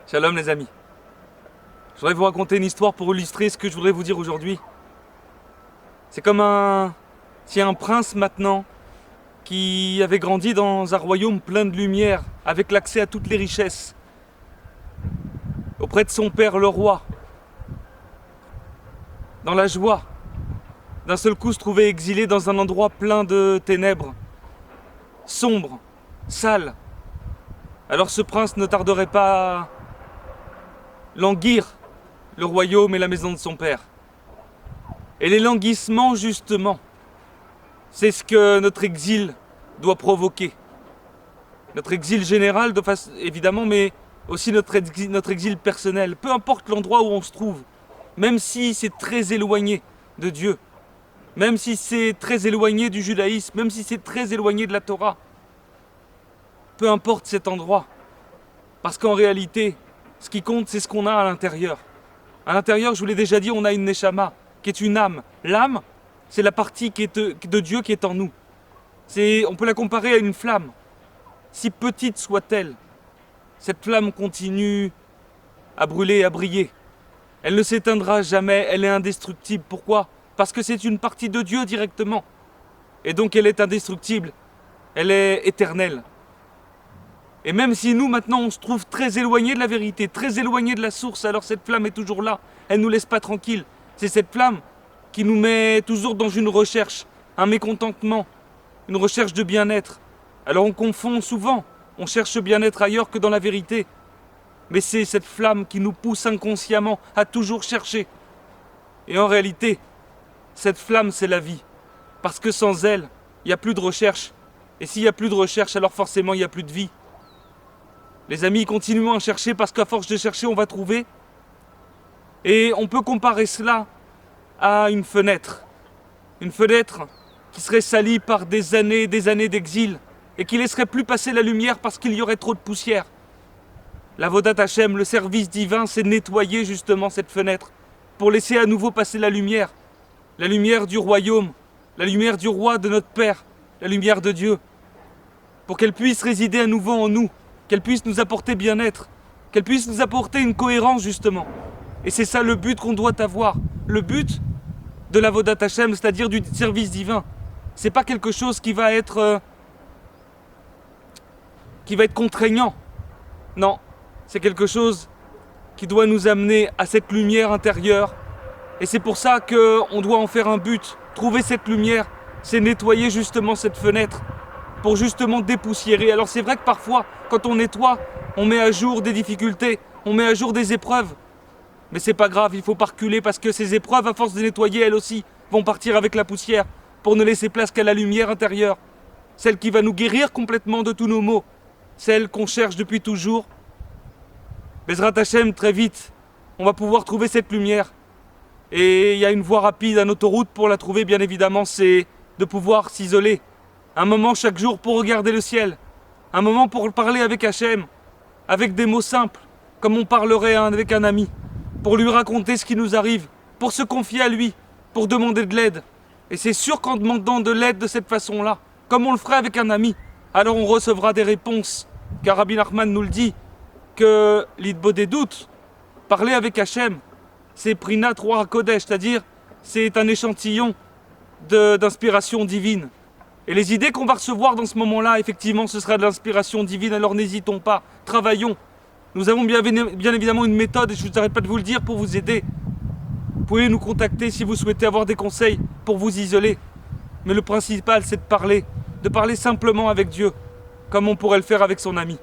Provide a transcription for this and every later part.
Shalom les amis. Je voudrais vous raconter une histoire pour illustrer ce que je voudrais vous dire aujourd'hui. C'est comme un prince maintenant qui avait grandi dans un royaume plein de lumière, avec l'accès à toutes les richesses, auprès de son père le roi, dans la joie, d'un seul coup se trouvait exilé dans un endroit plein de ténèbres, sombre, sale. Alors ce prince ne tarderait pas à languir le royaume et la maison de son père. Et les languissements, justement, c'est ce que notre exil doit provoquer. Notre exil général, évidemment, mais aussi notre exil personnel. Peu importe l'endroit où on se trouve, même si c'est très éloigné de Dieu, même si c'est très éloigné du judaïsme, même si c'est très éloigné de la Torah, peu importe cet endroit. Parce qu'en réalité, ce qui compte, c'est ce qu'on a à l'intérieur. À l'intérieur, je vous l'ai déjà dit, on a une neshama, qui est une âme. L'âme, c'est la partie qui est de Dieu qui est en nous. On peut la comparer à une flamme. Si petite soit-elle, cette flamme continue à brûler et à briller. Elle ne s'éteindra jamais, elle est indestructible. Pourquoi ? Parce que c'est une partie de Dieu directement. Et donc elle est indestructible, elle est éternelle. Et même si nous, maintenant, on se trouve très éloignés de la vérité, très éloignés de la source, alors cette flamme est toujours là. Elle ne nous laisse pas tranquilles. C'est cette flamme qui nous met toujours dans une recherche, un mécontentement, une recherche de bien-être. Alors on confond souvent, on cherche bien-être ailleurs que dans la vérité. Mais c'est cette flamme qui nous pousse inconsciemment à toujours chercher. Et en réalité, cette flamme, c'est la vie. Parce que sans elle, il n'y a plus de recherche. Et s'il n'y a plus de recherche, alors forcément, il n'y a plus de vie. Les amis, continuons à chercher parce qu'à force de chercher, on va trouver. Et on peut comparer cela à une fenêtre. Une fenêtre qui serait salie par des années d'exil et qui laisserait plus passer la lumière parce qu'il y aurait trop de poussière. L'Avodat Hashem, le service divin, c'est nettoyer justement cette fenêtre pour laisser à nouveau passer la lumière du royaume, la lumière du roi de notre Père, la lumière de Dieu, pour qu'elle puisse résider à nouveau en nous, qu'elle puisse nous apporter bien-être, qu'elle puisse nous apporter une cohérence justement. Et c'est ça le but qu'on doit avoir, le but de l'Avodat Hashem, c'est-à-dire du service divin. C'est pas quelque chose qui va être contraignant. Non, c'est quelque chose qui doit nous amener à cette lumière intérieure. Et c'est pour ça qu'on doit en faire un but. Trouver cette lumière, c'est nettoyer justement cette fenêtre pour justement dépoussiérer. Alors c'est vrai que parfois, quand on nettoie, on met à jour des difficultés, on met à jour des épreuves. Mais c'est pas grave, il faut pas reculer parce que ces épreuves, à force de nettoyer, elles aussi, vont partir avec la poussière pour ne laisser place qu'à la lumière intérieure. Celle qui va nous guérir complètement de tous nos maux. Celle qu'on cherche depuis toujours. Bezrat Hashem, très vite, on va pouvoir trouver cette lumière. Et il y a une voie rapide, une autoroute pour la trouver, bien évidemment, c'est de pouvoir s'isoler. Un moment chaque jour pour regarder le ciel. Un moment pour parler avec Hashem, avec des mots simples, comme on parlerait avec un ami. Pour lui raconter ce qui nous arrive, pour se confier à lui, pour demander de l'aide. Et c'est sûr qu'en demandant de l'aide de cette façon-là, comme on le ferait avec un ami, alors on recevra des réponses. Car Rabbi Nachman nous le dit, que l'idbo des doutes, parler avec Hashem, c'est Prinat Roi Kodesh, c'est-à-dire c'est un échantillon d'inspiration divine. Et les idées qu'on va recevoir dans ce moment-là, effectivement, ce sera de l'inspiration divine, alors n'hésitons pas, travaillons. Nous avons bien évidemment une méthode, et je ne arrête pas de vous le dire, pour vous aider. Vous pouvez nous contacter si vous souhaitez avoir des conseils pour vous isoler. Mais le principal, c'est de parler simplement avec Dieu, comme on pourrait le faire avec son ami.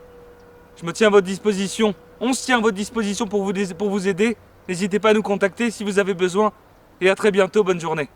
Je me tiens à votre disposition, on se tient à votre disposition pour vous aider. N'hésitez pas à nous contacter si vous avez besoin, et à très bientôt, bonne journée.